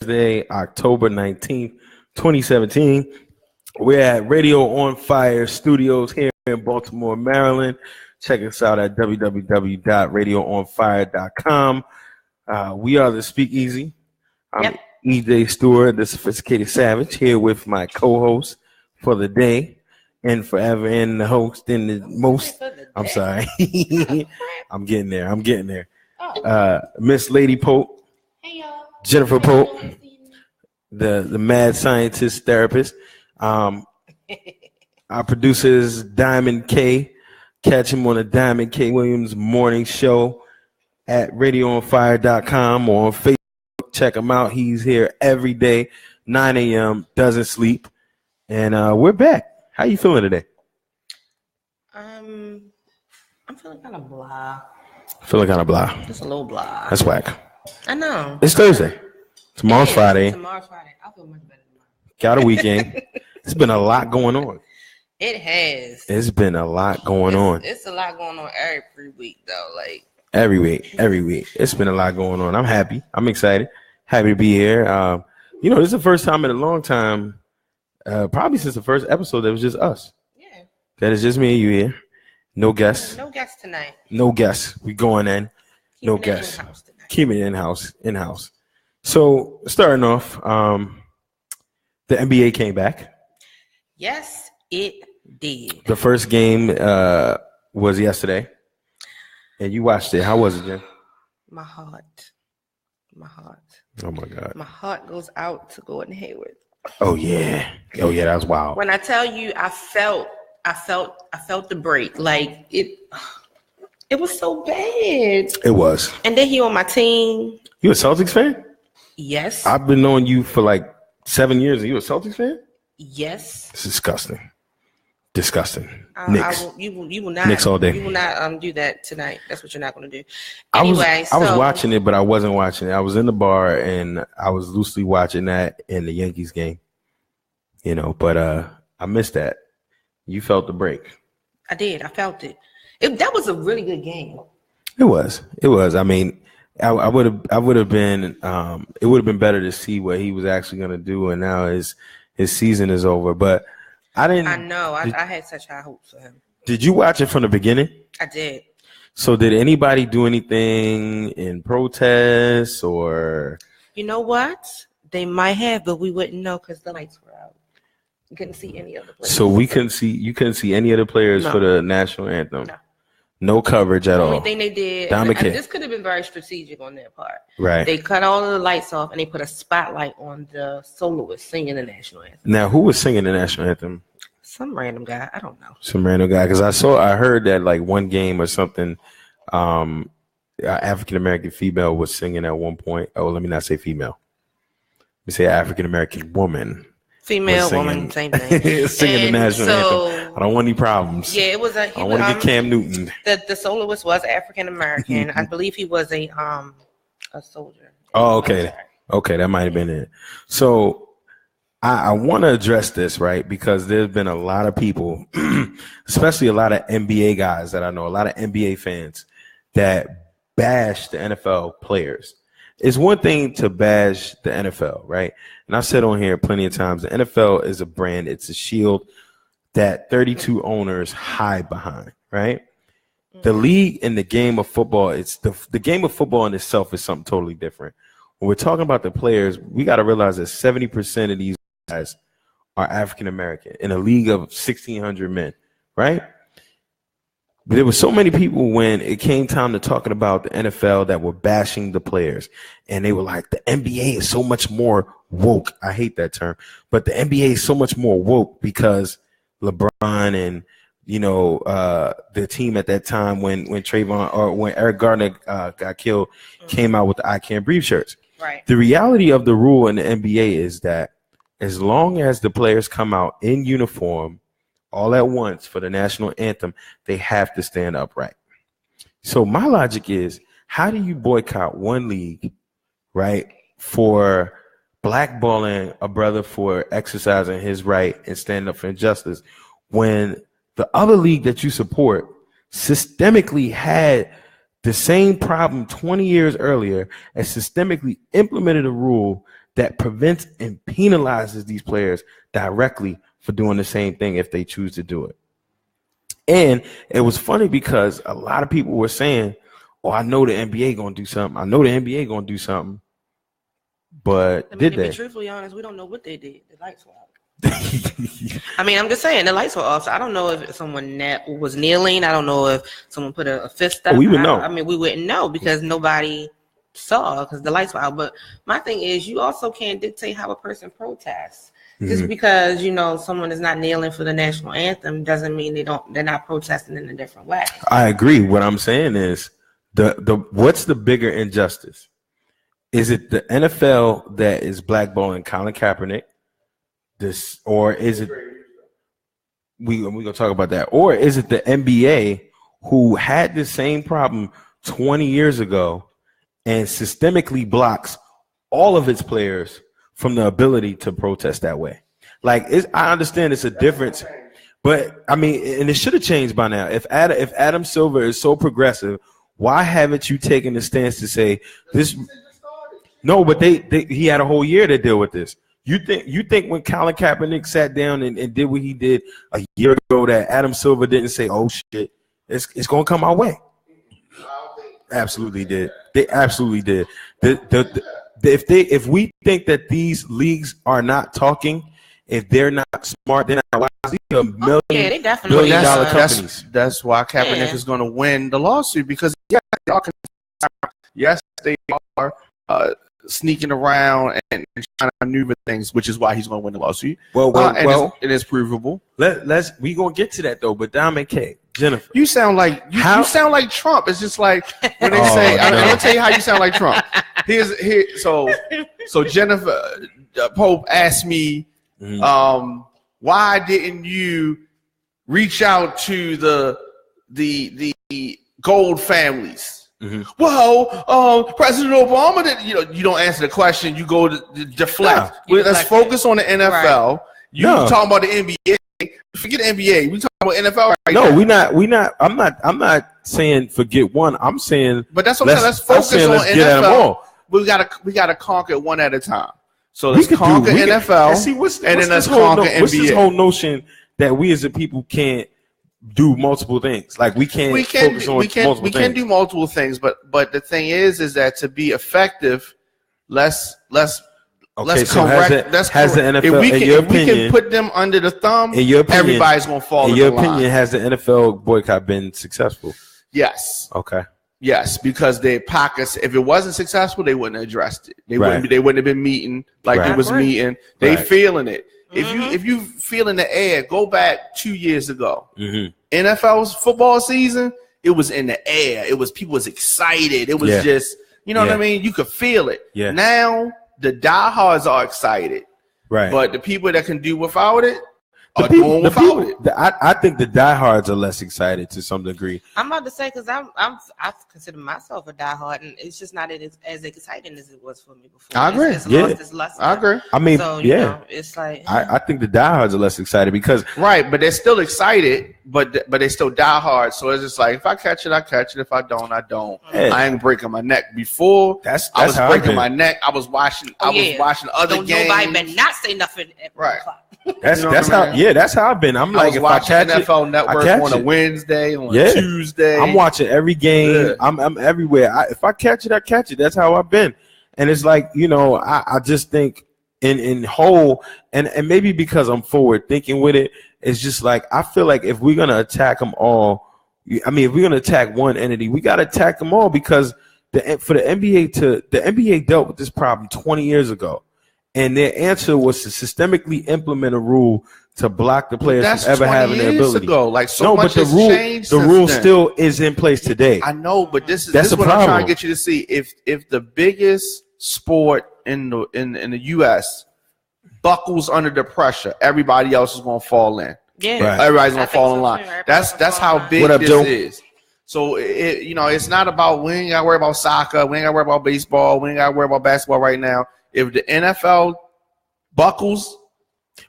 Thursday, October 19th, 2017. We're at Radio on Fire Studios here in Baltimore, Maryland. Check us out at www.radioonfire.com. We are the Speakeasy. I'm EJ Stewart, the Sophisticated Savage, here with my co-host for the day and forever, and the host and the most. I'm sorry. I'm getting there. Miss Lady Pope. Hey, y'all. Jennifer Pope, the mad scientist therapist. Our producer is Diamond K. Catch him on the Diamond K. Williams morning show at radioonfire.com or on Facebook. Check him out. He's here every day, 9 a.m., doesn't sleep. And we're back. How you feeling today? I'm feeling kind of blah. Just a little blah. That's whack. I know. It's Thursday. Tomorrow's Friday. I feel much better tomorrow. Got a weekend. It's been a lot going on. It has. It's been a lot going on. It's a lot going on every week, though. Like every week. It's been a lot going on. I'm happy. I'm excited. Happy to be here. This is the first time in a long time, probably since the first episode, that was just us. Yeah. That is just me and you here. No guests. No guests tonight. No guests. We going in. No guests. Keep it in-house. So starting off, the NBA came back. Yes, it did. The first game was yesterday, and you watched it. How was it, Jen? My heart. Oh my God. My heart goes out to Gordon Hayward. Oh yeah, that was wild. When I tell you, I felt the break. Like it was so bad. It was. And then he on my team. You a Celtics fan? Yes. I've been knowing you for like 7 years. Are you a Celtics fan? Yes. It's disgusting. Knicks. You will not. Knicks all day. You will not do that tonight. That's what you're not going to do. Anyway, I was watching it, but I wasn't watching it. I was in the bar and I was loosely watching that in the Yankees game. But I missed that. You felt the break. I did. I felt it. That was a really good game. It was. I mean, I would have been. It would have been better to see what he was actually going to do, and now his season is over. But I didn't. I know. I had such high hopes for him. Did you watch it from the beginning? I did. So did anybody do anything in protest or? You know what? They might have, but we wouldn't know because the lights were out. You couldn't see any other players. So you couldn't see any other players for the national anthem. No coverage at all. The only thing they did, this could have been very strategic on their part. Right. They cut all of the lights off and they put a spotlight on the soloist singing the national anthem. Now, who was singing the national anthem? Some random guy. I don't know. Some random guy. Because I heard that like one game or something, African American female was singing at one point. Oh, let me not say female. Let me say African American woman. Female, woman, same thing. Singing the national anthem. I don't want any problems. Yeah, it was. I don't want to get Cam Newton. The soloist was African American. I believe he was a soldier. Oh, okay. Okay, that might have been it. So I want to address this, right? Because there's been a lot of people, especially a lot of NBA guys that I know, a lot of NBA fans that bash the NFL players. It's one thing to bash the NFL, right? And I've said on here plenty of times, the NFL is a brand. It's a shield that 32 owners hide behind, right? The league and the game of football, it's the game of football in itself is something totally different. When we're talking about the players, we got to realize that 70% of these guys are African American in a league of 1,600 men, right? But there were so many people when it came time to talking about the NFL that were bashing the players. And they were like, the NBA is so much more woke. I hate that term. But the NBA is so much more woke because LeBron and, the team at that time when Trayvon or when Eric Garner got killed came out with the I Can't Breathe shirts. Right. The reality of the rule in the NBA is that as long as the players come out in uniform all at once for the national anthem, they have to stand upright. So my logic is, how do you boycott one league, right, for blackballing a brother for exercising his right and standing up for injustice when the other league that you support systemically had the same problem 20 years earlier and systemically implemented a rule that prevents and penalizes these players directly for doing the same thing if they choose to do it. And it was funny because a lot of people were saying, "Oh, I know the NBA gonna do something. I know the NBA gonna do something." But I mean, did to they? be truthfully honest, we don't know what they did. The lights were out. I mean, I'm just saying the lights were off. So I don't know if someone was kneeling. I don't know if someone put a fist up. We would know. I mean, we wouldn't know because nobody saw because the lights were out. But my thing is, you also can't dictate how a person protests. Just because someone is not kneeling for the national anthem doesn't mean they're not protesting in a different way. I agree. What I'm saying is what's the bigger injustice? Is it the NFL that is blackballing Colin Kaepernick? Or is it we're gonna talk about that? Or is it the NBA who had the same problem 20 years ago and systemically blocks all of its players from the ability to protest that way? Like, I understand it's a difference, but I mean, and it should have changed by now. If Adam Silver is so progressive, why haven't you taken the stance to say this? No, but he had a whole year to deal with this. You think when Colin Kaepernick sat down and did what he did a year ago that Adam Silver didn't say, "Oh shit, it's gonna come our way"? Absolutely did. They absolutely did. If we think that these leagues are not talking, if they're not smart, they're not wise, these are they definitely billion-dollar companies. That's why Kaepernick is going to win the lawsuit because yes, they are sneaking around and trying to maneuver things, which is why he's going to win the lawsuit. Well, it is provable. We gonna get to that though. But Diamond K, Jennifer, you sound like you sound like Trump. It's just like when they say, I'm gonna tell you how you sound like Trump. So Jennifer Pope asked me, why didn't you reach out to the Gold families? Well, President Obama did. You don't answer the question. You go to deflect. Let's focus on the NFL. Right. You talking about the NBA? Forget the NBA. We talking about NFL right now. No, we not. I'm not saying forget one. I'm saying. But that's what I'm saying. Let's focus on NFL. We gotta conquer one at a time. So let's conquer NFL, and then let's conquer NBA. What's this whole notion that we as a people can't do multiple things? Like we can do multiple things, but the thing is that to be effective, let's correct. Has the NFL, if we can put them under the thumb, in your opinion, everybody's gonna fall. In your opinion, has the NFL boycott been successful? Yes. Okay. Yes, because their pockets. If it wasn't successful, they wouldn't have addressed it. They wouldn't have been meeting like they was meeting. They feeling it. If you feel in the air, go back 2 years ago. NFL's football season, it was in the air. It was people was excited. It was just what I mean. You could feel it. Yeah. Now the diehards are excited, right? But the people that can do without it. I think the diehards are less excited to some degree. I'm about to say because I consider myself a diehard, and it's just not as exciting as it was for me before. I agree. I agree. I mean, it's like I think the diehards are less excited because but they're still excited, but they still diehard. So it's just like if I catch it, I catch it. If I don't, I don't. Yeah. I ain't breaking my neck. Before I was breaking my neck. I was watching. I was watching other games. Nobody better not say nothing at 1 o'clock. That's how I've been. I'm like, if I catch NFL Network on a Wednesday, on a Tuesday. I'm watching every game. I'm everywhere. If I catch it, I catch it. That's how I've been. And it's like, I just think in whole, and maybe because I'm forward thinking with it, it's just like, I feel like if we're going to attack them all, if we're going to attack one entity, we got to attack them all because the NBA dealt with this problem 20 years ago. And their answer was to systemically implement a rule to block the players from ever having the ability. Like much has changed. The rule still is in place today. I know, but this is what I'm trying to get you to see. If the biggest sport in the U.S. buckles under the pressure, everybody else is going to fall in. Yeah, right. Everybody's going to fall in line. That's how big this is. So it's not about we ain't got to worry about soccer, we ain't got to worry about baseball, we ain't got to worry about basketball right now. If the NFL buckles,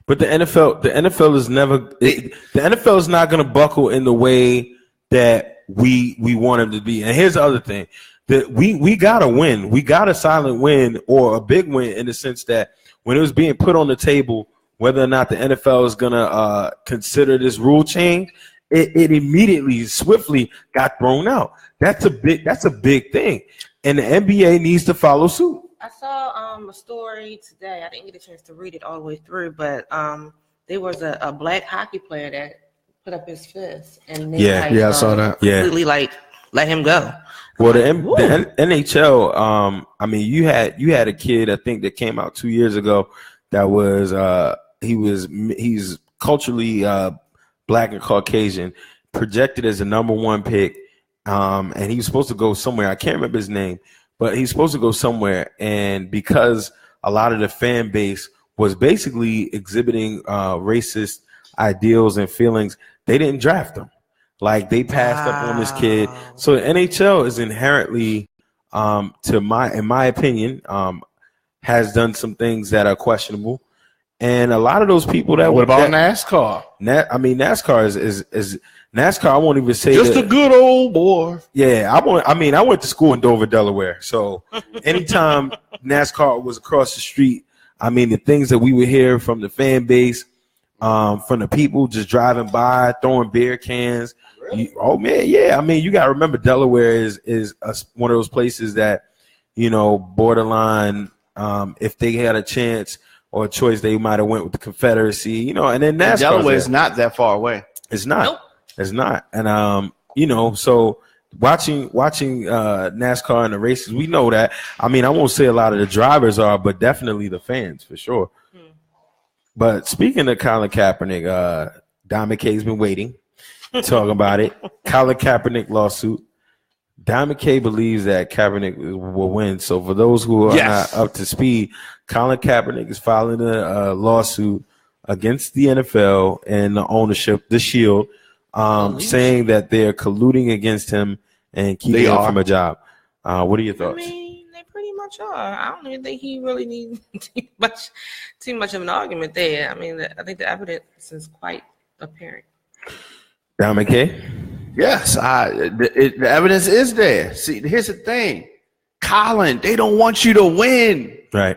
but the NFL is never. The NFL is not going to buckle in the way that we want them to be. And here's the other thing: that we got a win. We got a silent win or a big win in the sense that when it was being put on the table, whether or not the NFL is gonna consider this rule change, it immediately, swiftly got thrown out. That's a big thing, and the NBA needs to follow suit. I saw a story today. I didn't get a chance to read it all the way through, but there was a black hockey player that put up his fist, and they I saw that. Completely let him go. Well, the NHL, I mean, you had a kid, I think, that came out 2 years ago that was he's culturally black and Caucasian, projected as the number 1 pick, and he was supposed to go somewhere. I can't remember his name, but he's supposed to go somewhere, and because a lot of the fan base was basically exhibiting racist ideals and feelings, they didn't draft him. Like, they passed up on this kid. So the NHL is inherently, in my opinion, has done some things that are questionable. And a lot of those people that what about NASCAR? NASCAR is NASCAR. I won't even say just a good old boy. Yeah, I went to school in Dover, Delaware. So anytime NASCAR was across the street, I mean, the things that we would hear from the fan base, from the people just driving by, throwing beer cans. Really? Oh man, yeah. I mean, you got to remember, Delaware is one of those places that, borderline. If they had a chance or a choice, they might have went with the Confederacy. And then NASCAR. Delaware is not that far away. It's not. Nope. It's not. And so watching NASCAR and the races, we know that. I mean, I won't say a lot of the drivers are, but definitely the fans for sure. But speaking of Colin Kaepernick, Don McKay's been waiting, talking about it. Colin Kaepernick lawsuit. Don McKay believes that Kaepernick will win. So for those who are not up to speed, Colin Kaepernick is filing a lawsuit against the NFL and the ownership, the Shield, saying that they're colluding against him and keeping him from a job. What are your thoughts? I mean, they pretty much are. I don't even think he really needs too much of an argument there. I mean, I think the evidence is quite apparent. Don McKay? Yes, the evidence is there. See, here's the thing. Colin, they don't want you to win. Right.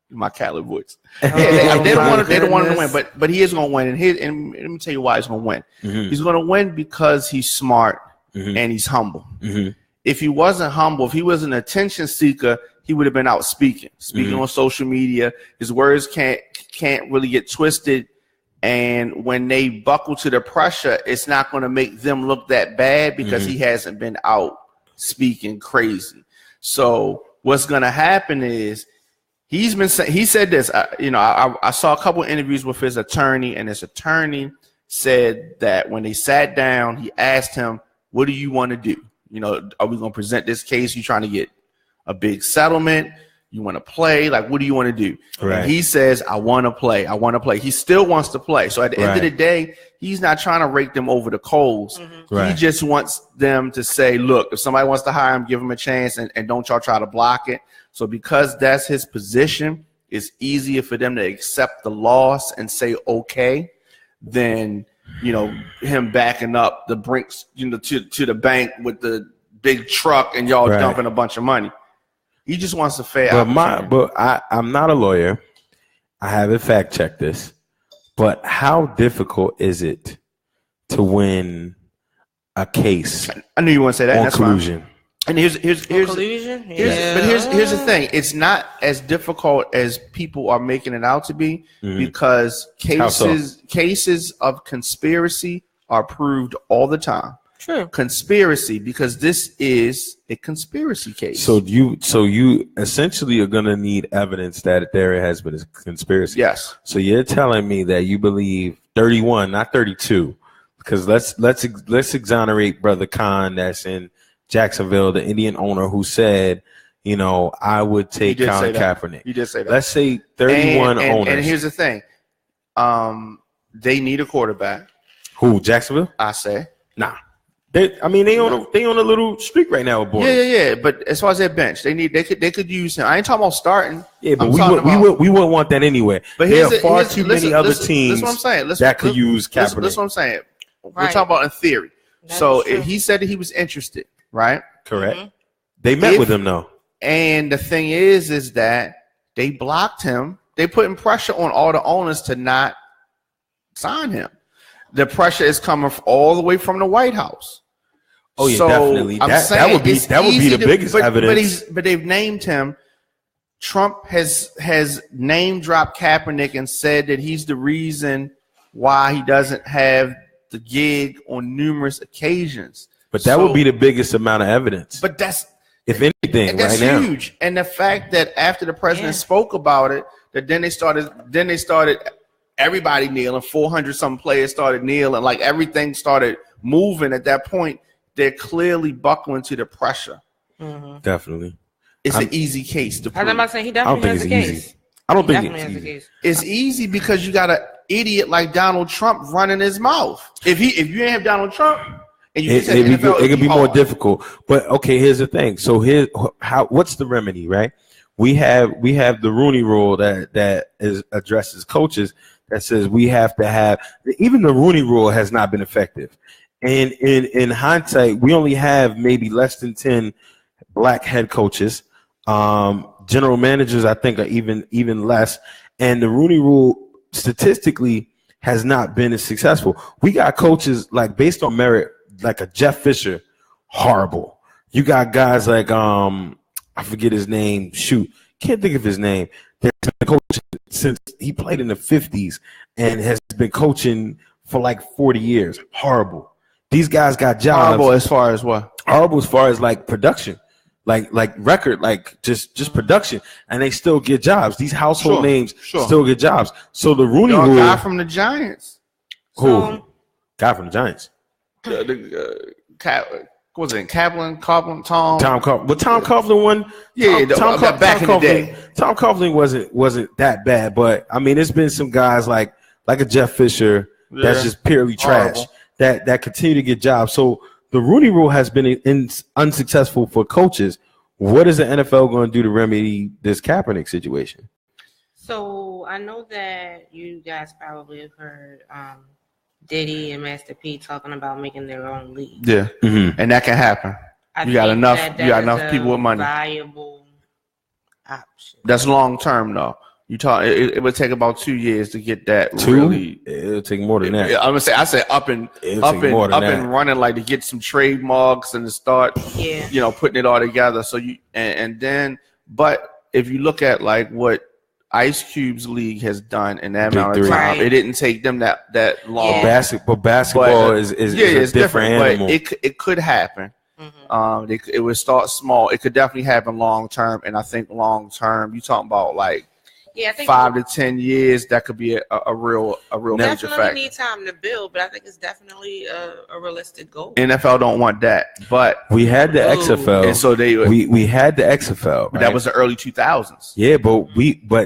My Cali voice. They don't want him to win, but he is going to win. And let me tell you why he's going to win. Mm-hmm. He's going to win because he's smart and he's humble. Mm-hmm. If he wasn't humble, if he was an attention seeker, he would have been out speaking on social media. His words can't really get twisted. And when they buckle to the pressure, it's not going to make them look that bad because he hasn't been out speaking crazy. So what's going to happen is he said this. I saw a couple of interviews with his attorney, and his attorney said that when they sat down, he asked him, "What do you want to do? Are we going to present this case? You trying to get a big settlement? You want to play? Like, what do you want to do?" Right. And he says, I want to play. I want to play. He still wants to play. So at the end of the day, he's not trying to rake them over the coals. Mm-hmm. Right. He just wants them to say, look, if somebody wants to hire him, give him a chance, and don't y'all try to block it. So because that's his position, it's easier for them to accept the loss and say, okay, than, him backing up the brinks, to the bank with the big truck and y'all dumping a bunch of money. He just wants to fair. I'm not a lawyer. I haven't fact checked this. But how difficult is it to win a case? I knew you want to say that. On collusion. And here's collusion. But here's the thing. It's not as difficult as people are making it out to be because cases of conspiracy are proved all the time. True. Conspiracy, because this is a conspiracy case. So you essentially are going to need evidence that there has been a conspiracy. Yes. So you're telling me that you believe 31, not 32, because let's exonerate Brother Khan that's in Jacksonville, the Indian owner who said, I would take Colin Kaepernick. You did say that. Let's say 31 owners. And here's the thing. They need a quarterback. Who, Jacksonville? I say. Nah. They on a little streak right now with Bortles. Yeah. But as far as their bench, they could use him. I ain't talking about starting. Yeah, but we wouldn't want that anyway. But there are far too many other teams that could use Kaepernick. That's what I'm saying. We're talking about in theory. That so he said that he was interested, right? Correct. They met with him though. And the thing is that they blocked him. They putting pressure on all the owners to not sign him. The pressure is coming all the way from the White House. Oh yeah, so definitely. That would be the biggest evidence. But they've named him. Trump has name dropped Kaepernick and said that he's the reason why he doesn't have the gig on numerous occasions. But that would be the biggest amount of evidence. But that's, if anything, that's right huge. And the fact that after the president spoke about it, that then they started everybody kneeling. 400 some players started kneeling. Like everything started moving at that point. They're clearly buckling to the pressure. Mm-hmm. Definitely, it's an easy case to prove. I'm not saying he definitely has a case. I don't think it's easy. It's easy because you got an idiot like Donald Trump running his mouth. If you didn't have Donald Trump, and you it could be more difficult. But okay, here's the thing. So what's the remedy, right? We have the Rooney Rule that addresses coaches, that says we have to have, even the Rooney Rule has not been effective. And in hindsight, we only have maybe less than 10 black head coaches. General managers, I think, are even less. And the Rooney Rule statistically has not been as successful. We got coaches like based on merit, like a Jeff Fisher, horrible. You got guys like I forget his name. Shoot, can't think of his name. There's been coaching since he played in the 50s and has been coaching for like 40 years. Horrible. These guys got jobs. Horrible as far as what? Horrible as far as like production. Like record, like just production, and they still get jobs. These household names still get jobs. So the Rooney Rule. Guy from the Giants. Who? Guy from the Giants. Was it Coughlin, Tom? Tom Coughlin. But Tom Coughlin won. Yeah, back in the day. Tom Coughlin wasn't that bad, but I mean, there's been some guys like a Jeff Fisher that's just purely trash that continue to get jobs. So the Rooney Rule has been unsuccessful for coaches. What is the NFL going to do to remedy this Kaepernick situation? So I know that you guys probably have heard Diddy and Master P talking about making their own league. Yeah, and that can happen. You got enough people with money. Viable option. That's long term though. You talk. It would take about 2 years to get that. It'll take more than that. I'm gonna say. I said up and running, like to get some trademarks and to start. Yeah. Putting it all together. So but if you look at like what Ice Cube's league has done in that amount of time, it didn't take them that long. Yeah. Basketball is a different animal. But it could happen. Mm-hmm. It would start small. It could definitely happen long term, and I think long term, you talking about like. Yeah, I think 5 to 10 years, that could be a real major factor. Definitely need time to build, but I think it's definitely a realistic goal. NFL don't want that, but we had the XFL, and so we had the XFL. But that was the early 2000s. Yeah, but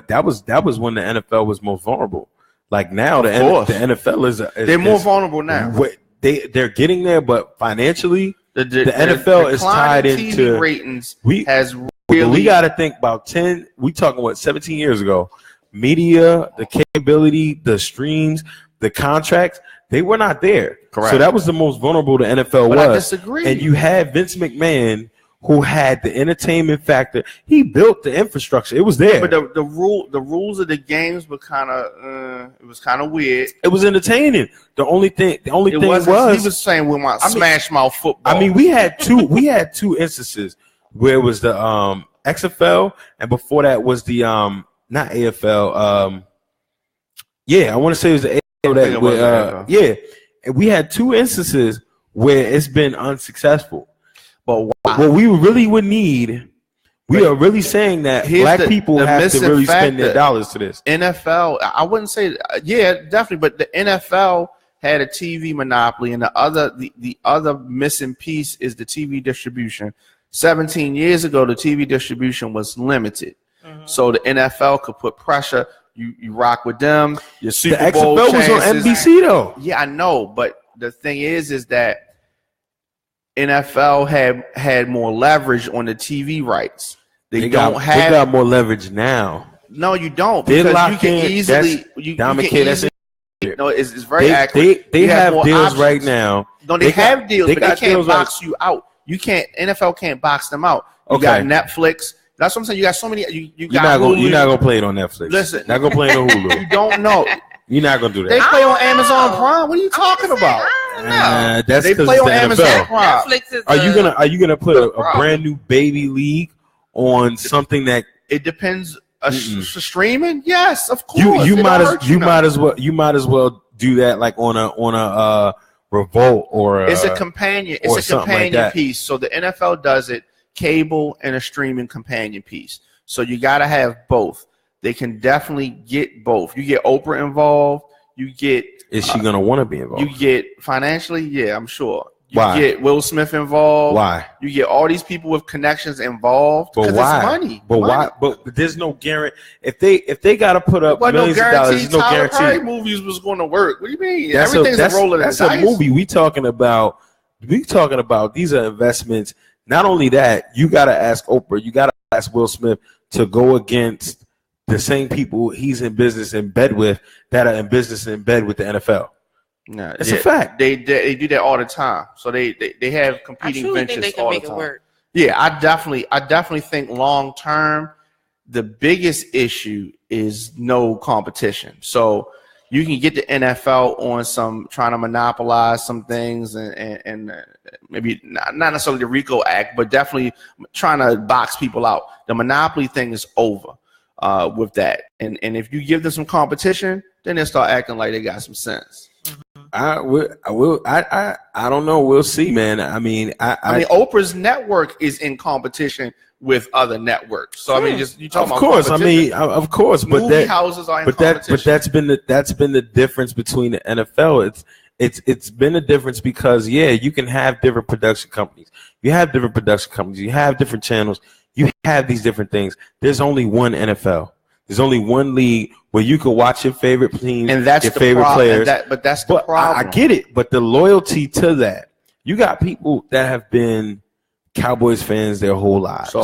that was when the NFL was most vulnerable. Like now, the NFL is they're more vulnerable now. They're getting there, but financially, the NFL is tied into ratings. We got to think about 10. We talking 17 years ago. Media, the capability, the streams, the contracts, they were not there. Correct. So that was the most vulnerable the NFL was. I disagree. And you had Vince McMahon, who had the entertainment factor. He built the infrastructure. It was there. But the rules of the games were kind of it was kind of weird. It was entertaining. The only thing he was saying we want smash mouth football. I mean, we had two instances. Where was the XFL, and before that was the not AFL. I want to say it was the AFL. And we had two instances where it's been unsuccessful. But what we really would need, we are really saying that black people have to really spend their dollars to this. NFL, I wouldn't say, definitely, but the NFL had a TV monopoly, and the other missing piece is the TV distribution. 17 years ago, the TV distribution was limited. Mm-hmm. So the NFL could put pressure. You rock with them. Your Super Bowl XFL was on NBC, though. Yeah, I know. But the thing is that NFL had more leverage on the TV rights. They got more leverage now. No, you don't. Because you can easily. It's very accurate. They have deals right now. No, they have deals, but they can't box you out. You can't. NFL can't box them out. You got Netflix. That's what I'm saying. You got so many. You got. You're not gonna play it on Netflix. Listen, not gonna play it on Hulu. You don't know. You're not gonna do that. They play on Amazon Prime. What are you talking about? That's they play on Amazon Prime. Are you gonna put a brand new baby league on something that it depends? Streaming? Yes, of course. You might as well do that like on a Revolt or it's a companion. It's a companion like piece. So the NFL does it cable and a streaming companion piece. So you got to have both. They can definitely get both. You get Oprah involved. You get. Is she gonna want to be involved? You get financially, yeah, I'm sure. You Why? Get Will Smith involved. Why? You get all these people with connections involved. But why? It's money. But why? But there's no guarantee. If they got to put up millions of dollars, there's no guarantee. Tyler Perry movies was going to work. What do you mean? Everything's a roll of the dice. That's a movie. We talking about. These are investments. Not only that, you got to ask Oprah. You got to ask Will Smith to go against the same people he's in business in bed with that are in business in bed with the NFL. No, it's a fact. They do that all the time. So they have competing ventures think they can all make the time. It work. Yeah, I definitely think long term, the biggest issue is no competition. So you can get the NFL on some trying to monopolize some things and maybe not necessarily the RICO Act, but definitely trying to box people out. The monopoly thing is over with that. And if you give them some competition, then they'll start acting like they got some sense. I don't know. We'll see, man. I mean, Oprah's network is in competition with other networks. So I mean, just you talking about of course, but movie houses are in competition. But that's been the difference between the NFL. It's been a difference because you can have different production companies. You have different production companies. You have different channels. You have these different things. There's only one NFL. There's only one league where you can watch your favorite teams and that's your favorite players. But that's the problem. I get it, but the loyalty to that, you got people that have been Cowboys fans their whole lives.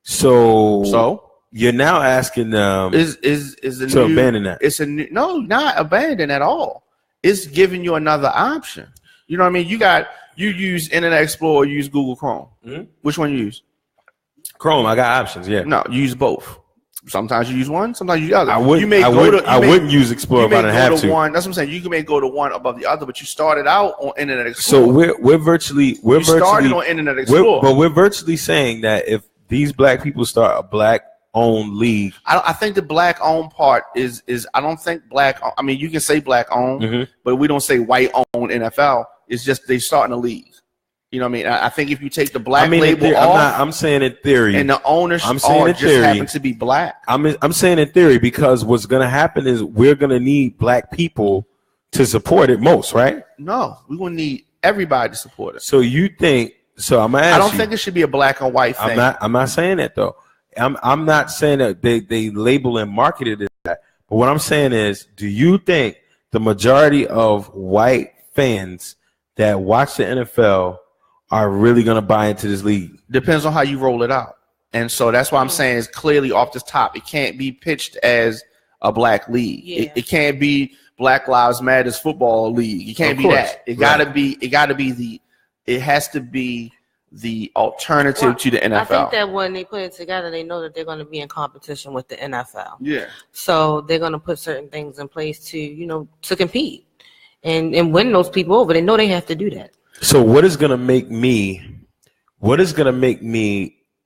So you're now asking them to abandon that. It's not abandon at all. It's giving you another option. You know what I mean? You use Internet Explorer, you use Google Chrome. Mm-hmm. Which one you use? Chrome. I got options. Yeah. No, you use both. Sometimes you use one, sometimes you use the other. I wouldn't use Explorer if I didn't have to. One, that's what I'm saying. You may go to one above the other, but you started out on Internet Explorer. So we're started on Internet Explorer. But we're virtually saying that if these black people start a black-owned league, I think the black-owned part is I don't think black. I mean, you can say black-owned, but we don't say white-owned NFL. It's just they starting a league. You know what I mean? I think if you take the black label off, I'm saying in theory, and the owners happen to be black. I'm saying in theory because what's going to happen is we're going to need black people to support it most, right? No, we're going to need everybody to support it. So you think? So I'm asking. I don't think it should be a black and white thing. I'm not saying that though. I'm not saying that they label and market it as that. But what I'm saying is, do you think the majority of white fans that watch the NFL are really going to buy into this league? Depends on how you roll it out. And so that's why I'm saying it's clearly off the top. It can't be pitched as a black league. Yeah. It can't be Black Lives Matters football league. It can't be that. It has to be the alternative to the NFL. I think that when they put it together, they know that they're going to be in competition with the NFL. Yeah. So they're going to put certain things in place to compete and win those people over. They know they have to do that. So what is going to make me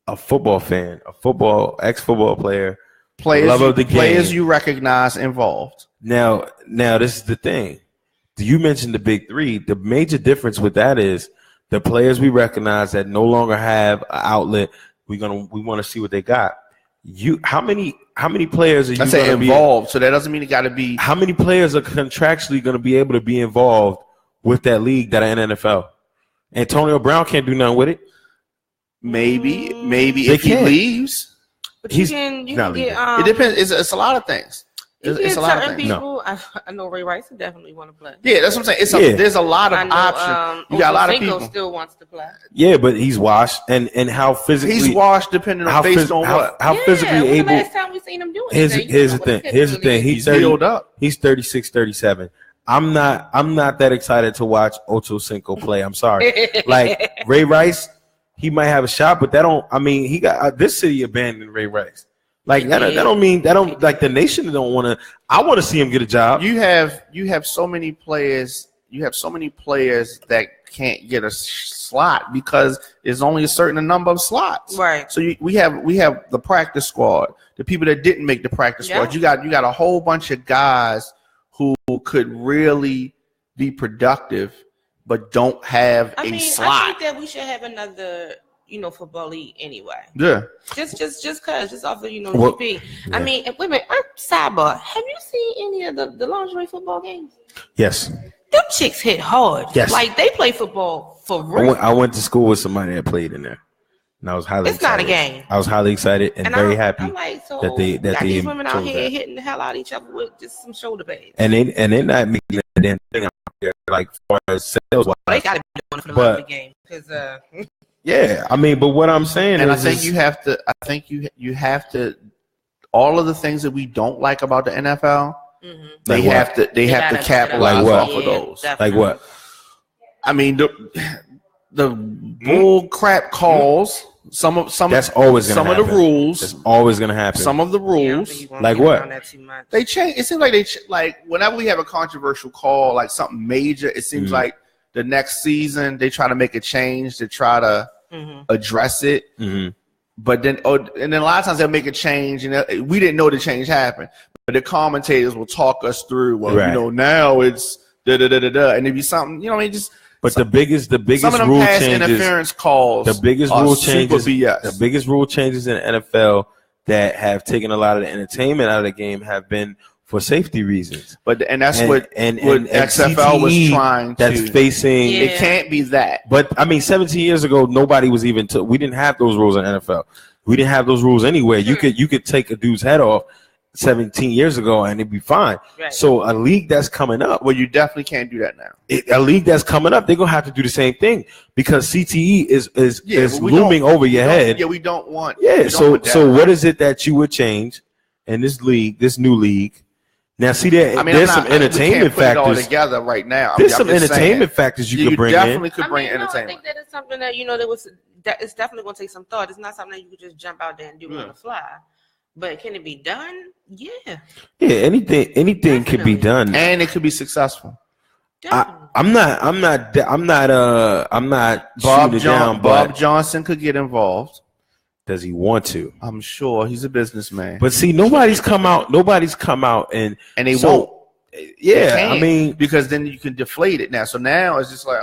a football fan, ex-football player, love of the game? Players you recognize involved. Now this is the thing. You mentioned the big three. The major difference with that is the players we recognize that no longer have an outlet. We want to see what they got. How many players are you going to be involved? So that doesn't mean it got to be. How many players are contractually going to be able to be involved with that league that are in NFL? Antonio Brown can't do nothing with it. Maybe if he leaves. But you can get. It depends. It's a lot of things. It's a lot of things. People, I know Ray Rice would definitely want to play. Yeah, that's what I'm saying. There's a lot of options. You got a lot of people. Still wants to play. Yeah, but he's washed and how physically he's washed depending on based on what. How physically able. The last time we seen him doing Here's the thing. He's 36, 37. I'm not that excited to watch Ocho Cinco play. I'm sorry. Like Ray Rice, he might have a shot, but that don't. I mean, he got this city abandoned Ray Rice. Like that don't mean that don't like the nation don't want to. I want to see him get a job. You have so many players. You have so many players that can't get a slot because there's only a certain number of slots. Right. So we have the practice squad, the people that didn't make the practice squad. You got a whole bunch of guys who could really be productive, but don't have a slot. I think that we should have another, football league anyway. Yeah. Just off the, GP. Yeah. I mean, wait a minute. Sidebar. Have you seen any of the lingerie football games? Yes. Them chicks hit hard. Yes. Like they play football for real. I went to school with somebody that played in there. And I was highly excited. Not a game. I was highly excited and very happy that these women out here hitting the hell out of each other with just some shoulder pads. And they're not making that damn thing out there, like far as sales wise. They gotta be doing it for the love of the game. Yeah, I mean, but what I'm saying and is, I think you have to all of the things that we don't like about the NFL. Mm-hmm. They have to capitalize off of those. Definitely. Like what? I mean, the bull crap calls. Some of that's always gonna happen. Some of the rules. That's always gonna happen. Some of the rules. Like what? They change. It seems like like whenever we have a controversial call, like something major, it seems like the next season they try to make a change to try to address it. Mm-hmm. But then, and then a lot of times they'll make a change, and we didn't know the change happened. But the commentators will talk us through. Well, now it's da da da da da, and if you something, just. But the biggest some of them rule pass changes, interference calls. The biggest rule changes. BS. The biggest rule changes in the NFL that have taken a lot of the entertainment out of the game have been for safety reasons. But that's what XFL was trying to. That's facing. Yeah. It can't be that. But I mean, 17 years ago, nobody was even. We didn't have those rules in NFL. We didn't have those rules anywhere. You could take a dude's head off 17 years ago and it'd be fine. Right. So a league that's coming up, well, you definitely can't do that now. A league that's coming up, they're gonna have to do the same thing because CTE is looming over your head. Yeah, we don't want. Yeah, so what is it that you would change in this league, this new league? Now, see, there's some entertainment factors. Put it all together right now. There's some entertainment factors you could bring in. You definitely could bring entertainment. I think that is something that it's definitely going to take some thought. It's not something that you could just jump out there and do on the fly. But can it be done? Yeah. Yeah, anything could be done, and it could be successful. I'm not. Bob Johnson could get involved. Does he want to? I'm sure he's a businessman. But see, nobody's come out and they won't. Yeah, I mean, because then you can deflate it now. So now it's just like,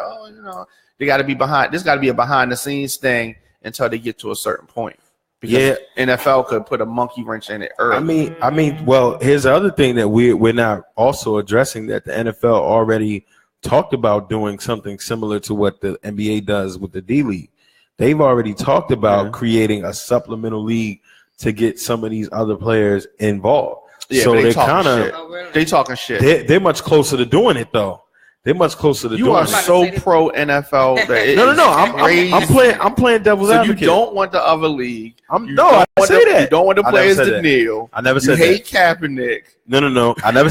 they got to be behind. This got to be a behind the scenes thing until they get to a certain point. Because NFL could put a monkey wrench in it early. I mean, well, here's the other thing that we're not also addressing, that the NFL already talked about doing something similar to what the NBA does with the D League. They've already talked about creating a supplemental league to get some of these other players involved. Yeah, so they kind of they talking shit. They're much closer to doing it though. They're much closer to doing it. You are so pro NFL. That I'm playing devil's advocate. You don't want the other league. I say that. You don't want the players to kneel. I never said that. You hate Kaepernick. No. I never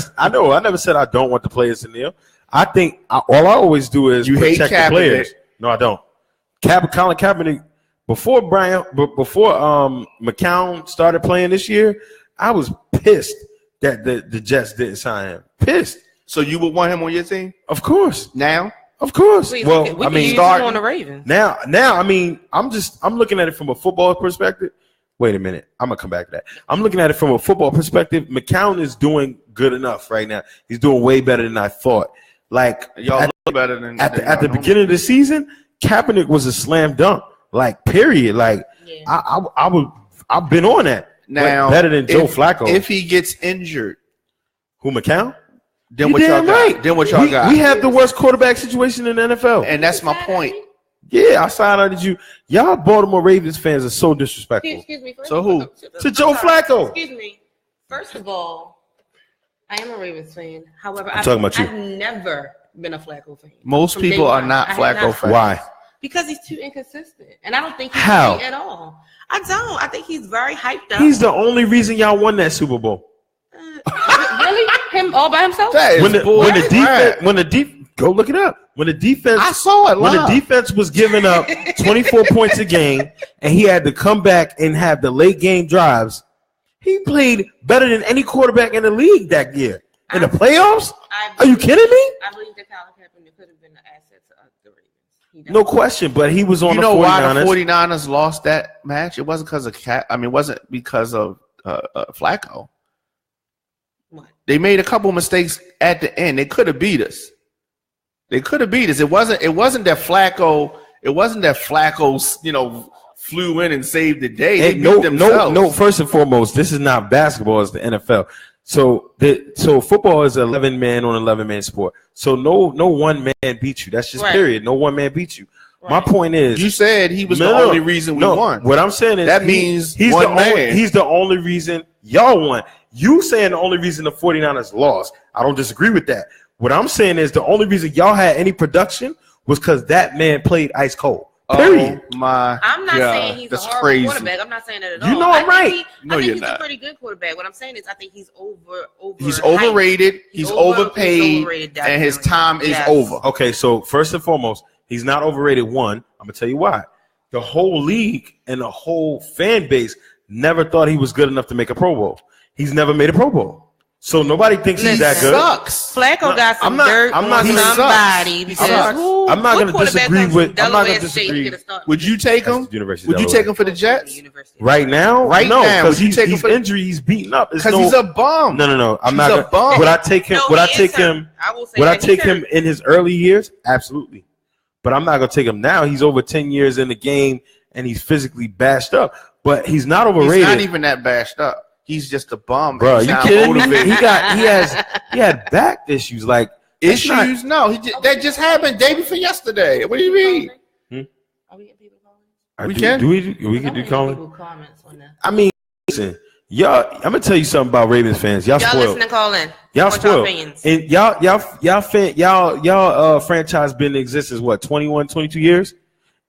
said I don't want the players to kneel. I think all I always do is protect the players. No, I don't. Colin Kaepernick, before McCown started playing this year, I was pissed that the Jets didn't sign him. Pissed. So you would want him on your team? Of course. Now? Of course. We start on the Ravens. Now, I mean, I'm looking at it from a football perspective. Wait a minute. I'm gonna come back to that. I'm looking at it from a football perspective. McCown is doing good enough right now. He's doing way better than I thought. Like y'all look better than at the beginning of the season, Kaepernick was a slam dunk. Like, period. Like I've been on that. Now better than Joe Flacco. If he gets injured, who, McCown? Then what y'all got? Right. Then what y'all got? We have the worst quarterback situation in the NFL. And that's my point. Yeah, I sidelined you. Y'all Baltimore Ravens fans are so disrespectful. Excuse me. So who? To Joe Flacco. Excuse me. First of all, I am a Ravens fan. However, I've never been a Flacco fan. Most people are not Flacco fans. Why? Because he's too inconsistent. And I don't think he's great at all. I don't. I think he's very hyped up. He's the only reason y'all won that Super Bowl. Really? him all by himself? That is when the defense, go look it up. When the defense, I saw it live. When the defense was giving up 24 points a game, and he had to come back and have the late game drives, he played better than any quarterback in the league that year. In the playoffs? Are you kidding me? I believe that Colin Kaepernick could have been the asset to the Ravens. No question, but he was on the 49ers. You know why the 49ers lost that match? It wasn't because of it wasn't because of Flacco. What? They made a couple mistakes at the end. They could have beat us. It wasn't that Flacco. It wasn't that Flacco, flew in and saved the day. They beat themselves. No. First and foremost, this is not basketball; it's the NFL. So football is an 11-man on 11-man sport. So no one man beats you. That's just period. No one man beats you. Right. My point is, you said he was the only reason we won. What I'm saying is that means he's the only reason y'all won. You saying the only reason the 49ers lost. I don't disagree with that. What I'm saying is the only reason y'all had any production was because that man played ice cold. Period. Oh my! I'm not saying he's a horrible quarterback. I'm not saying that at all. You know I'm right. I think he's a pretty good quarterback. What I'm saying is I think he's He's overrated. He's overpaid, and his time is over. Okay, so first and foremost, he's not overrated. One, I'm gonna tell you why. The whole league and the whole fan base never thought he was good enough to make a Pro Bowl. He's never made a Pro Bowl. So nobody thinks he's that good. Sucks. Flacco got some dirt on somebody. I'm not going to disagree with. I'm not going to disagree. Would you take him? Would you take him for the Jets? Right now? Right now, because he's injured. He's beaten up. Because he's a bum. No. I'm not a bum. Would I take him? Would I take him in his early years? Absolutely. But I'm not going to take him now. He's over 10 years in the game and he's physically bashed up. But he's not overrated. He's not even that bashed up. He's just a bum, bro. You kidding me? He had back issues, like issues. No, that just happened day before yesterday. What do you mean? Are we getting people calling? We can do calling. I mean, listen, y'all. I'm gonna tell you something about Ravens fans. Y'all spoiled. Listen and call in. Y'all spoiled. And y'all franchise been in existence what 21, 22 years.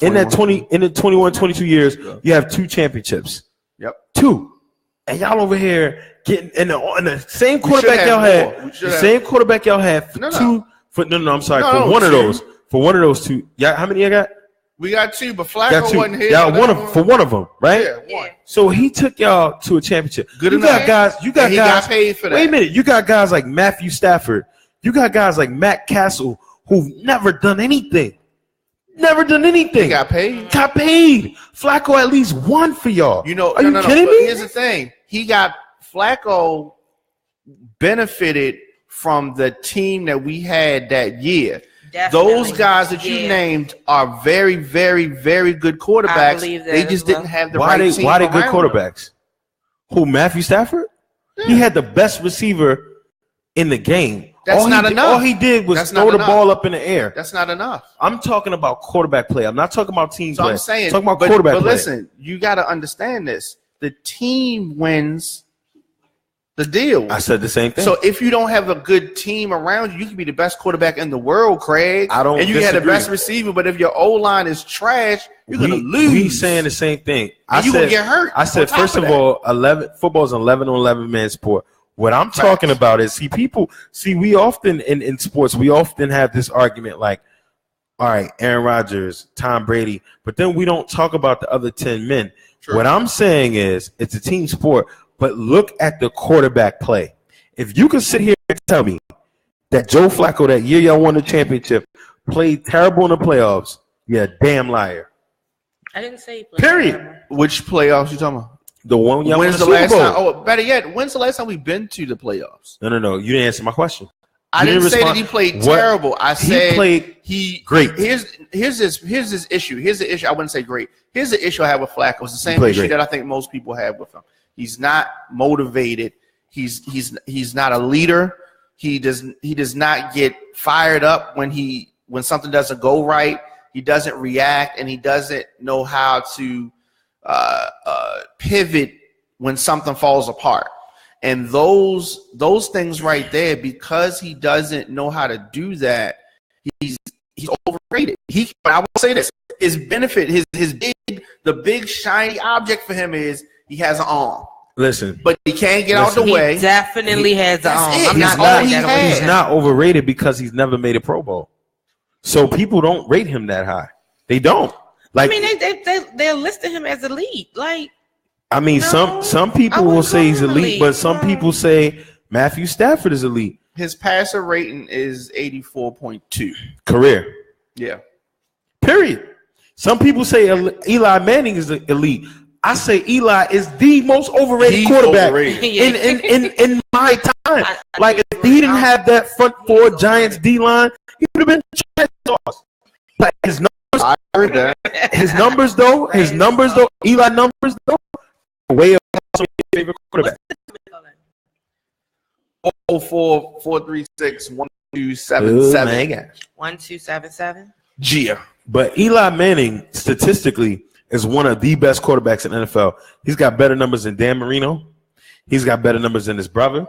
In the 21, 22 years, you have 2 championships. Yep, 2. And y'all over here getting in the same quarterback y'all had. The same quarterback y'all had for two. I'm sorry. For one of those. For one of those 2. Yeah. How many I got? We got 2, but Flacco wasn't here. Yeah, one of them, right? Yeah, 1. So he took y'all to a championship. Good enough. You got guys. He got paid for that. Wait a minute. You got guys like Matthew Stafford. You got guys like Matt Castle who've never done anything. He got paid. Flacco at least won for y'all. Are you kidding me? Here's the thing. Flacco benefited from the team that we had that year. Definitely. Those guys that you named are very, very, very good quarterbacks. They just didn't have the right team. Why they good quarterbacks? Who, Matthew Stafford? Yeah. He had the best receiver in the game. That's not enough. All he did was throw the ball up in the air. That's not enough. I'm talking about quarterback play. I'm not talking about team play. I'm saying, I'm talking about quarterback play. But listen, you got to understand this. The team wins the deal. I said the same thing. So if you don't have a good team around you, you can be the best quarterback in the world, Craig. And you had the best receiver, but if your O-line is trash, you're going to lose. We saying the same thing. You're going to get hurt. I said, first of all, football is an 11 on 11 man sport. What I'm talking about is, we often in sports, we often have this argument like, all right, Aaron Rodgers, Tom Brady, but then we don't talk about the other 10 men. True. What I'm saying is it's a team sport, but look at the quarterback play. If you can sit here and tell me that Joe Flacco, that year y'all won the championship, played terrible in the playoffs, you're a damn liar. I didn't say he played period. Terrible. Which playoffs you talking about? The one y'all won the Super Bowl. Oh, better yet, when's the last time we've been to the playoffs? No. You didn't answer my question. I didn't say that he played terrible. I said he great. Here's his issue. Here's the issue. I wouldn't say great. Here's the issue I have with Flacco. It's the same issue that I think most people have with him. He's not motivated. He's not a leader. He does not get fired up when something doesn't go right. He doesn't react, and he doesn't know how to pivot when something falls apart. And those things right there, because he doesn't know how to do that, he's overrated. I will say this: his benefit, the big shiny object for him is he has an arm. Listen, but he can't get out the He way. definitely has the I'm he's not not, going that away. he's not overrated because he's never made a Pro Bowl. So people don't rate him that high. They don't. Like, I mean, they're listing him as elite. Like, I mean, no, some people will say he's elite, but some people say Matthew Stafford is elite. His passer rating is 84.2. Career. Yeah. Period. Some people say Eli Manning is elite. I say Eli is the most overrated quarterback in my time. Like, if he didn't have that front four Giants D line, he would have been trash sauce. Like, his numbers though, Eli numbers though, way above some of your favorite quarterbacks. 436-1277. 1277. Gia. But Eli Manning, statistically, is one of the best quarterbacks in the NFL. He's got better numbers than Dan Marino. He's got better numbers than his brother.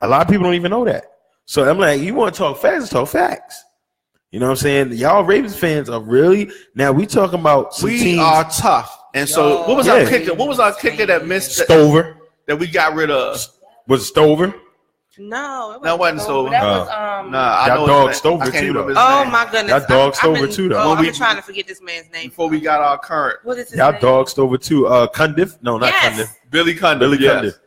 A lot of people don't even know that. So I'm like, you want to talk facts? Talk facts. You know what I'm saying? Y'all Ravens fans are really now. We talking about some teams. Are tough. And so, what was our kicker? What was our kicker that missed? Stover that we got rid of? Was it Stover? No, that wasn't Stover. That was I know dog Stover too. Oh my goodness, that dog Stover too. Though. I've been trying to forget this man's name before we got our current. What is his y'all name? dog Stover too. Cundiff? No, not Cundiff. Billy Cundiff. Billy Cundiff.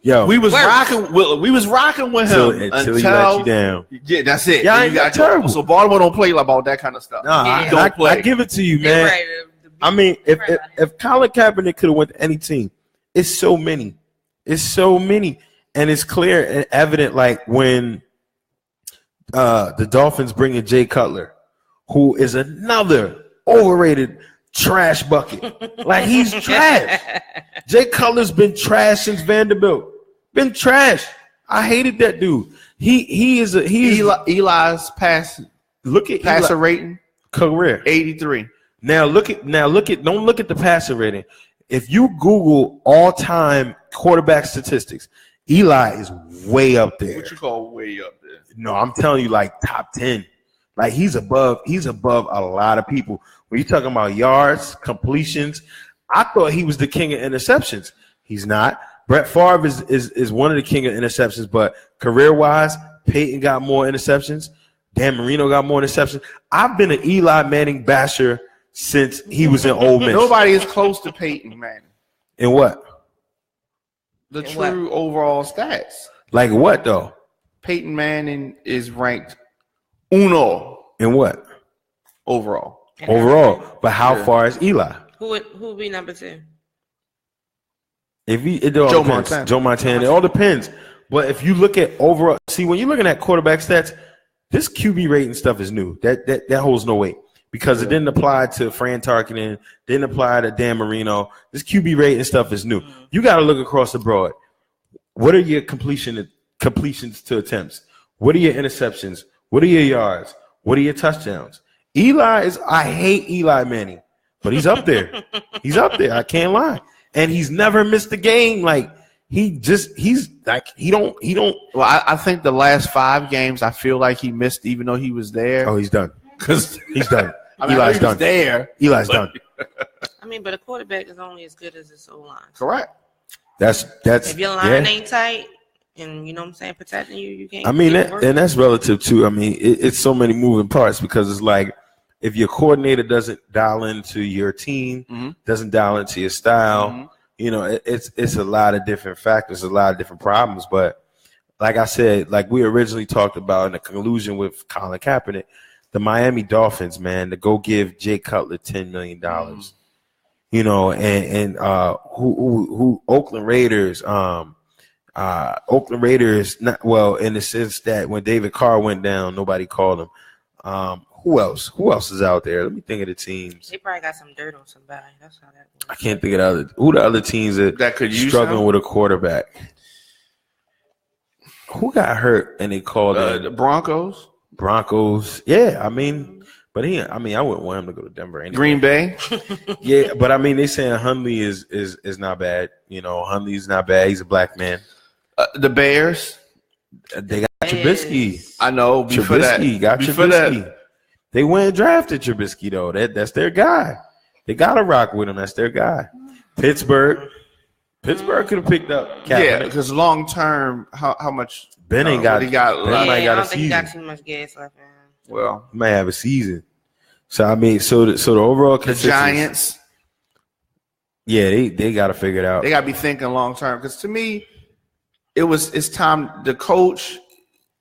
Yo, we was rocking with him until he let you down. Yeah, that's it. Yeah, you got terrible. So Baltimore don't play about that kind of stuff. Nah, I give it to you, man. Right. I mean, if Colin Kaepernick could have went to any team, it's so many, and it's clear and evident. Like when the Dolphins bring in Jay Cutler, who is another overrated trash bucket. Like, he's trash. Jay Cutler's been trash since Vanderbilt. Been trash. I hated that dude. He's Eli's passer rating career 83. Now look at don't look at the passer rating. If you Google all-time quarterback statistics, Eli is way up there. What you call way up there? No, I'm telling you, like top 10. Like, he's above a lot of people. When you're talking about yards, completions, I thought he was the king of interceptions. He's not. Brett Favre is one of the king of interceptions, but career-wise, Peyton got more interceptions. Dan Marino got more interceptions. I've been an Eli Manning basher since he was in Ole Miss. Nobody is close to Peyton Manning. In what? The true overall stats. Like what, though? Peyton Manning is ranked uno. In what? Overall. But how far is Eli? Who would be number 2? Joe Montana. It all depends. But if you look at overall, see, when you're looking at quarterback stats, this QB rating stuff is new. That holds no weight because it didn't apply to Fran Tarkenton, didn't apply to Dan Marino. This QB rating stuff is new. You got to look across the board. What are your completions to attempts? What are your interceptions? What are your yards? What are your touchdowns? I hate Eli Manning, but he's up there. He's up there. I can't lie. And he's never missed a game. Like, he don't. Well, I think the last 5 games, I feel like he missed, even though he was there. Oh, he's done. Because he's done. Eli's done. There. Eli's done. I mean, but a quarterback is only as good as his O-line. Correct. That's if your line ain't tight and you know what I'm saying, protecting you can't. I mean, and that's relative too. I mean, it's so many moving parts because it's like if your coordinator doesn't dial into your team, doesn't dial into your style, you know, it's a lot of different factors, a lot of different problems. But like I said, like we originally talked about in the conclusion with Colin Kaepernick, the Miami Dolphins, man, to go give Jay Cutler $10 million. You know, and who Oakland Raiders, not well in the sense that when David Carr went down, nobody called him. Who else is out there? Let me think of the teams. They probably got some dirt on somebody. That's how that works. I can't think of the other teams that could use struggling with a quarterback. Who got hurt and they called the Broncos? Yeah, I mean, but I wouldn't want him to go to Denver anyway. Green Bay? Yeah, but I mean, they saying Hundley is not bad. You know, Hundley's not bad. He's a black man. The Bears? They got Trubisky. I know. Trubisky. They went and drafted Trubisky, though. That's their guy. They got to rock with him. That's their guy. Pittsburgh. Pittsburgh could have picked up Kaepernick. Yeah, because long term, how much Ben ain't got. he got Ben might I got a don't think he season. got too much gas left in him. Well, He might have a season. So I mean, so the overall the consensus, Giants, yeah, they got to figure it out. they got to be thinking long term. Because to me, it's time the coach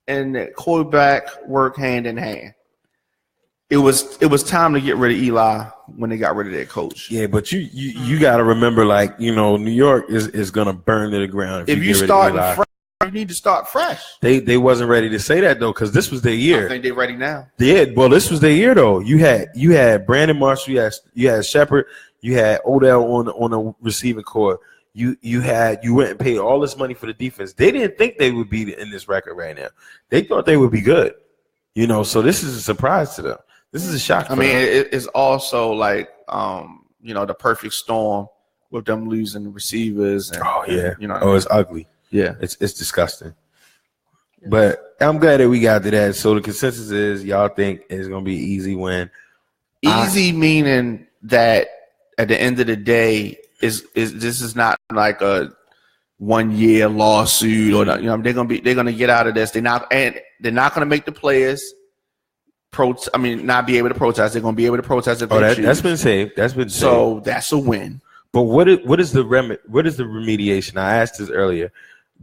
and the quarterback work hand in hand. It was time to get rid of Eli when they got rid of their coach. Yeah, but you got to remember, like, you know, New York is gonna burn to the ground if you start fresh, you need to start fresh. They wasn't ready to say that though, because this was their year. I think they're ready now. Yeah, well, this was their year though. You had Brandon Marshall, you had Shepard, you had Odell on the receiving core. You went and paid all this money for the defense. They didn't think they would be in this record right now. They thought they would be good. You know, so this is a surprise to them. This is a shock. I mean, it's also like you know, the perfect storm with them losing the receivers. And, you know, it's ugly. Yeah, it's disgusting. But I'm glad that we got to that. So the consensus is y'all think it's gonna be an easy win. Easy meaning that at the end of the day is this is not like a 1 year lawsuit or you know they're gonna get out of this. They're not gonna make the players not be able to protest. They're gonna be able to protest if they choose. That's been saved. That's been saved. So that's a win. But what is the remediation? I asked this earlier.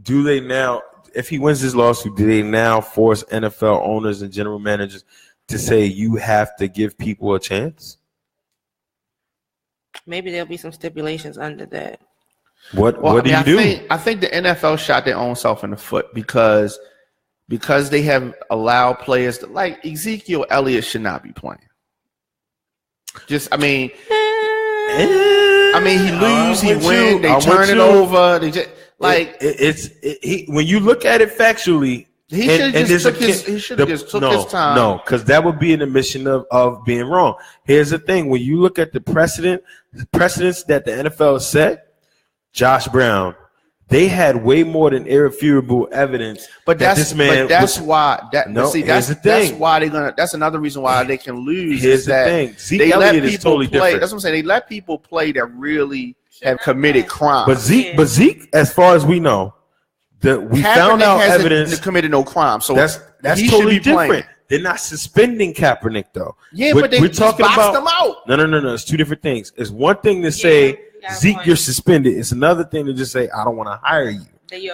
Do they now, if he wins this lawsuit, do they now force NFL owners and general managers to say you have to give people a chance? Maybe there'll be some stipulations under that. What do you do? I think the NFL shot their own self in the foot because they have allowed players like Ezekiel Elliott should not be playing. He lose, he win, they turn it over. They just when you look at it factually, he should have just took his time. No, because that would be an admission of being wrong. Here's the thing: when you look at the precedents that the NFL set, Josh Brown, they had way more than irrefutable evidence. That's why that's another reason why they can lose. Here's the thing: Zeke Elliott is totally different. That's what I'm saying. They let people play that really have committed crimes. But Zeke, as far as we know, we found out evidence committed no crime. So that's totally different. They're not suspending Kaepernick though. Yeah, but we're talking about them out. No. It's two different things. It's one thing to say Zeke, you're suspended. It's another thing to just say I don't want to hire you.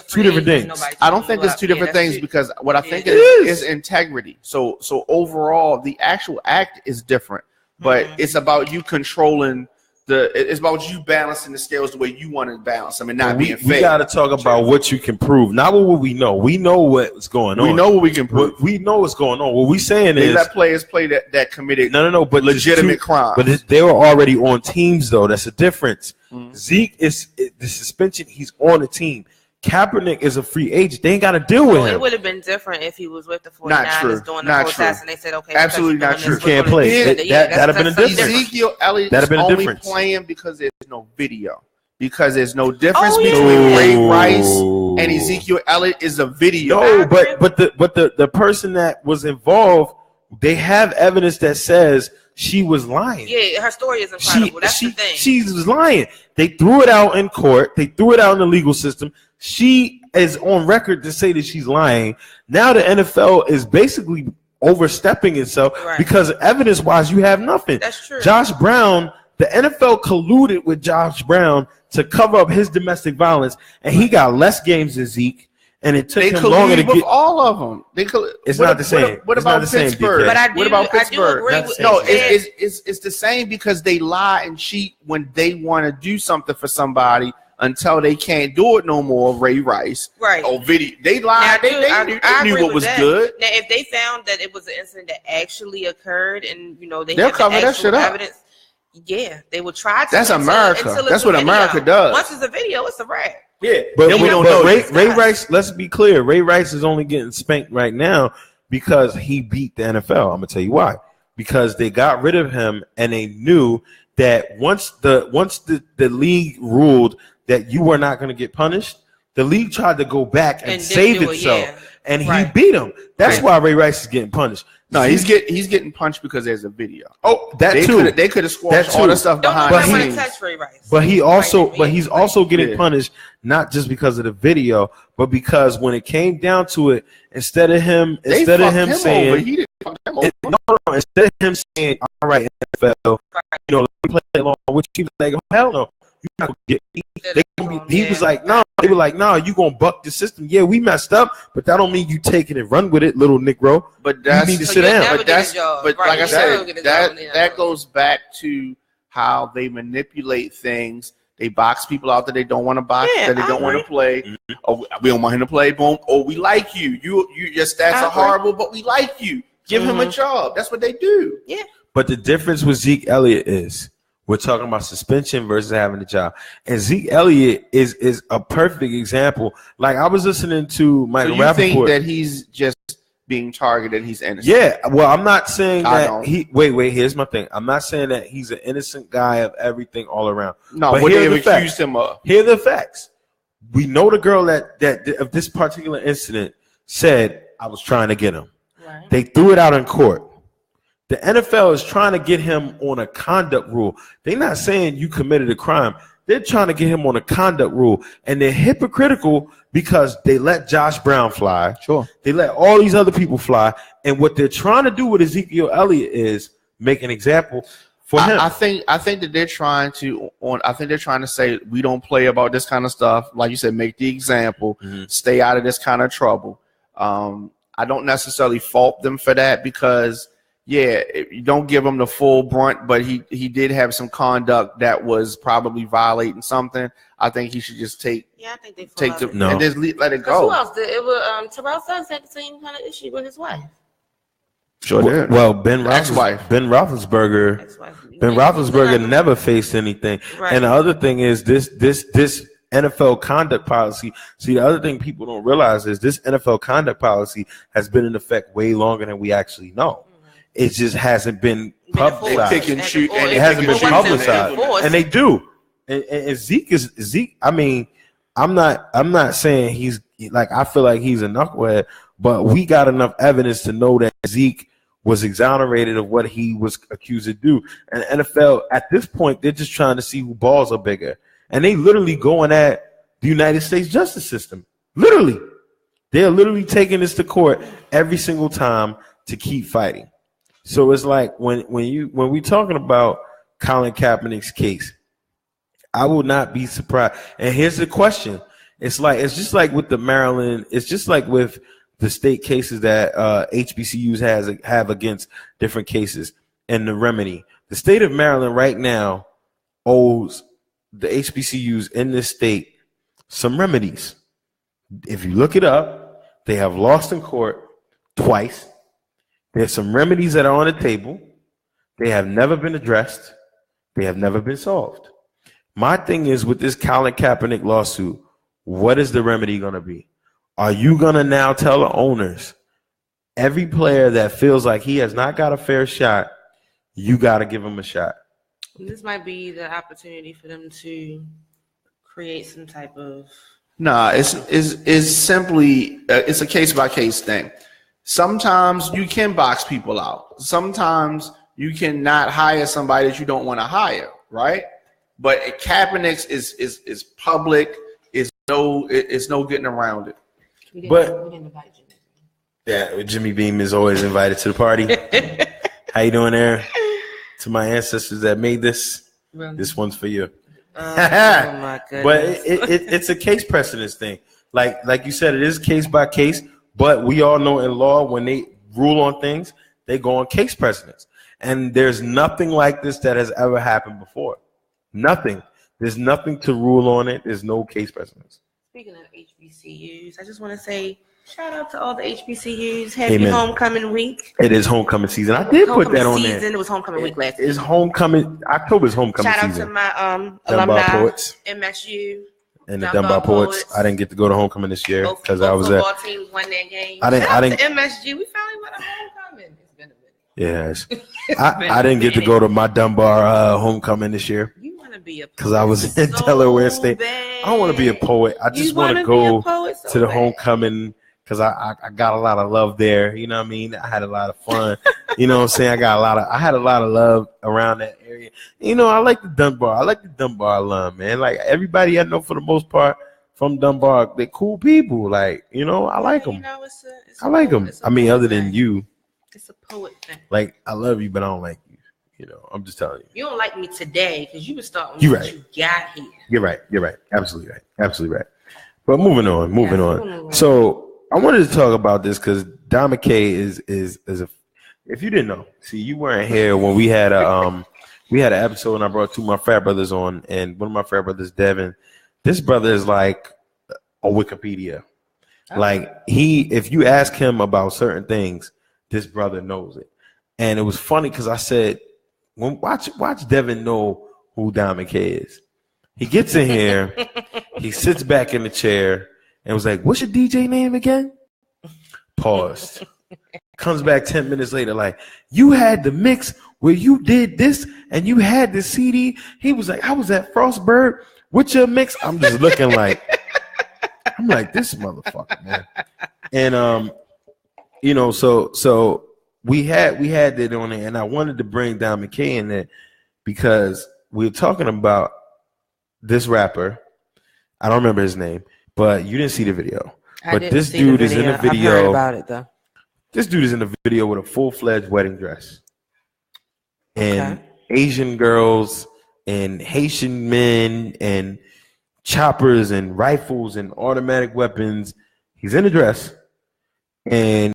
Two different things. I don't think it's two different things because what I think is integrity. So overall, the actual act is different, but it's about you controlling. It's about you balancing the scales the way you want to balance them and not being fake. We got to talk about what you can prove, not what we know. We know what's going on. We know what we can prove. We know what's going on. What we saying is they let players play that committed but legitimate crime. But they were already on teams though. That's a difference. Zeke is the suspension. He's on the team. Kaepernick is a free agent. They ain't got to deal with him. It would have been different if he was with the 49ers doing the protest and they said, okay, absolutely not true. Can't play. That'd have been a difference. Ezekiel Elliott is only playing because there's no video. Because there's no difference between Ray Rice and Ezekiel Elliott is a video. No, but the person that was involved, they have evidence that says she was lying. Yeah, her story is incredible. That's the thing. She was lying. They threw it out in court. They threw it out in the legal system. She is on record to say that she's lying. Now the NFL is basically overstepping itself because evidence-wise, you have nothing. That's true. Josh Brown, the NFL colluded with Josh Brown to cover up his domestic violence, and he got less games than Zeke. And it took him longer to get all of them. It's not the same. What about Pittsburgh? What about Pittsburgh? No, it's the same because they lie and cheat when they want to do something for somebody until they can't do it no more. Ray Rice, Oh, video. They lied. They knew what was good. Now, if they found that it was an incident that actually occurred, and they'll cover that shit up. Evidence, yeah, they will try to. That's America. That's what America does. Once it's a video, it's a wrap. Yeah, but we don't know. Ray Rice, let's be clear. Ray Rice is only getting spanked right now because he beat the NFL. I'm gonna tell you why. Because they got rid of him and they knew that once the league ruled that you were not going to get punished, the league tried to go back and save itself. and he beat him. That's why Ray Rice is getting punished. No, he's getting punched because there's a video. Oh, they could have squashed all the stuff behind the scenes. But he's also getting punished not just because of the video, but because when it came down to it, instead of him saying, instead of him saying, all right, NFL, let me play along with you, like, hell no. You're not gonna get me. He was like, no. They were like, no, you gonna buck the system. Yeah, we messed up, but that don't mean you take it and run with it, little Negro. But you need to sit down. Like I said, that goes back to how they manipulate things. They box people out that they don't want to box, that they don't want to play. Mm-hmm. Or we don't want him to play. Boom. Or we like you. Your stats are horrible, but we like you. Give him a job. That's what they do. Yeah. But the difference with Zeke Elliott is, we're talking about suspension versus having a job. And Zeke Elliott is a perfect example. Like, I was listening to Mike Rappaport. You think that he's just being targeted, he's innocent? Yeah. Well, I'm not saying that wait, here's my thing. I'm not saying that he's an innocent guy of everything all around. No, but what they have accused him of. Here are the facts. We know the girl that of this particular incident said, I was trying to get him. Right. They threw it out in court. The NFL is trying to get him on a conduct rule. They're not saying you committed a crime. They're trying to get him on a conduct rule. And they're hypocritical because they let Josh Brown fly. Sure. They let all these other people fly. And what they're trying to do with Ezekiel Elliott is make an example for him. I think that they're trying to say we don't play about this kind of stuff. Like you said, make the example, stay out of this kind of trouble. I don't necessarily fault them for that because you don't give him the full brunt, but he did have some conduct that was probably violating something. I think he should just take. Yeah, I think they and just let it go. Who else did it? Was Terrell Suggs had the same kind of issue with his wife. Sure did. Well, Ben Roethlisberger never faced anything. Right. And the other thing is this NFL conduct policy. See, the other thing people don't realize is this NFL conduct policy has been in effect way longer than we actually know. It just hasn't been publicized. It hasn't been publicized, and they do. And Zeke. I mean, I'm not saying he's like. I feel like he's a knucklehead, but we got enough evidence to know that Zeke was exonerated of what he was accused to do. And the NFL at this point, they're just trying to see who balls are bigger, and they literally going at the United States justice system. Literally, they're literally taking this to court every single time to keep fighting. So it's like when we talking about Colin Kaepernick's case, I will not be surprised. And here's the question: it's just like with the Maryland. It's just like with the state cases that HBCUs have against different cases and the remedy. The state of Maryland right now owes the HBCUs in this state some remedies. If you look it up, they have lost in court twice. There's some remedies that are on the table. They have never been addressed. They have never been solved. My thing is with this Colin Kaepernick lawsuit, what is the remedy going to be? Are you going to now tell the owners, every player that feels like he has not got a fair shot, you got to give him a shot? This might be the opportunity for them to create some type of. Nah, it's simply it's a case by case thing. Sometimes you can box people out. Sometimes you cannot hire somebody that you don't want to hire, right? But Kaepernick's is public. It's no getting around it. Jimmy Beam is always invited to the party. How you doing there? To my ancestors that made this, this one's for you. Oh my goodness. But it's a case precedence thing. Like you said, it is case by case. But we all know in law, when they rule on things, they go on case precedence. And there's nothing like this that has ever happened before. Nothing. There's nothing to rule on it. There's no case precedence. Speaking of HBCUs, I just want to say shout out to all the HBCUs. Happy homecoming week. It is homecoming season. I did put that on there. It was homecoming week last week. It's homecoming. October's homecoming season. Shout out to my alumni, poets. MSU. And the Dunbar Poets. I didn't get to go to homecoming this year because I was at. Teams won their game. I didn't. To MSG, we finally won a homecoming. It's been a minute. Yes, I didn't get to go to my Dunbar homecoming this year. You want to be a poet? Because I was in Delaware State. Bad. I don't want to be a poet. I just want to go to the homecoming because I got a lot of love there. You know what I mean? I had a lot of fun. You know what I'm saying? I had a lot of love around that area. You know, I like the Dunbar. I like the Dunbar alum, man. Like everybody I know for the most part from Dunbar, they're cool people. Like, you know, I like them. You know, I like them. I mean, other than you. It's a poet thing. Like, I love you, but I don't like you. You know, I'm just telling you. You don't like me today because you were starting you when right. you got here. You're right. Absolutely right. But moving on. So I wanted to talk about this because Don McKay is a. If you didn't know, see, you weren't here when we had an episode and I brought two of my frat brothers on, and one of my frat brothers, Devin, this brother is like a Wikipedia. Okay. Like if you ask him about certain things, this brother knows it. And it was funny because I said, watch Devin know who Don McKay is. He gets in here, he sits back in the chair and was like, "What's your DJ name again?" Paused. Comes back 10 minutes later, like, "You had the mix where you did this and you had the CD." He was like, "I was at Frostburg with your mix." I'm just looking like, I'm like, this motherfucker, man. And you know, so we had that on there, and I wanted to bring Don McKay in there because we were talking about this rapper. I don't remember his name, but you didn't see the video. But this dude is in the video. I heard about it though. This dude is in the video with a full-fledged wedding dress. And Asian girls and Haitian men and choppers and rifles and automatic weapons. He's in a dress. And